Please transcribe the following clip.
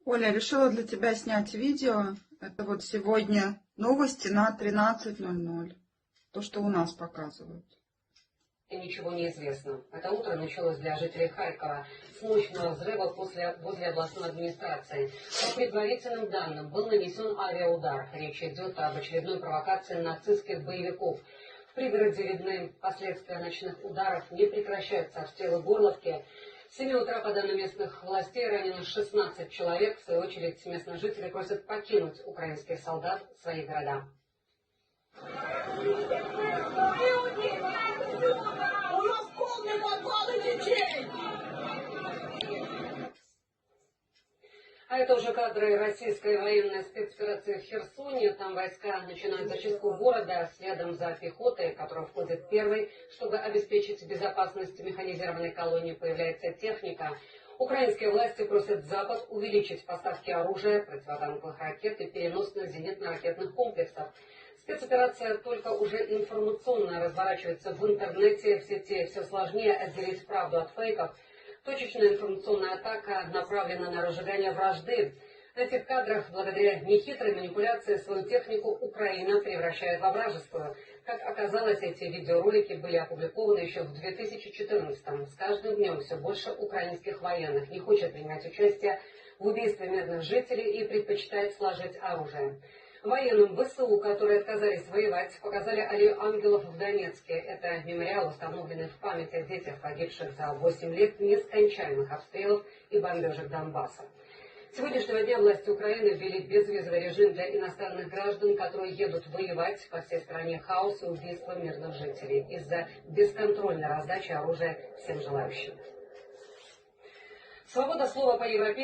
Оля, решила для тебя снять видео. Это вот сегодня новости на 13:00. То, что у нас показывают. И ничего не известно. Это утро началось для жителей Харькова с мощного взрыва возле областной администрации. По предварительным данным, был нанесен авиаудар. Речь идет об очередной провокации нацистских боевиков. В пригороде видны последствия ночных ударов, не прекращаются обстрелы Горловки. С 7 утра, по данным местных властей, ранено 16 человек. В свою очередь, местные жители просят покинуть украинских солдат свои города. А это уже кадры российской военной спецоперации в Херсоне. Там войска начинают зачистку города, следом за пехотой, которая входит первой. Чтобы обеспечить безопасность механизированной колонии, появляется техника. Украинские власти просят Запад увеличить поставки оружия, противотанковых ракет и переносных зенитно-ракетных комплексов. Спецоперация только уже информационно разворачивается в интернете, в сети все сложнее отделить правду от фейков. Точечная информационная атака направлена на разжигание вражды. На этих кадрах, благодаря нехитрой манипуляции, свою технику Украина превращает во вражескую. Как оказалось, эти видеоролики были опубликованы еще в 2014-м. С каждым днем все больше украинских военных не хочет принимать участие в убийстве мирных жителей и предпочитает сложить оружие. Военным ВСУ, которые отказались воевать, показали аллею ангелов в Донецке. Это мемориал, установленный в память о детях, погибших за 8 лет нескончаемых обстрелов и бомбежек Донбасса. С сегодняшнего дня власти Украины ввели безвизовый режим для иностранных граждан, которые едут воевать. По всей стране хаос и убийства мирных жителей из-за бесконтрольной раздачи оружия всем желающим. Свобода слова по-европейски.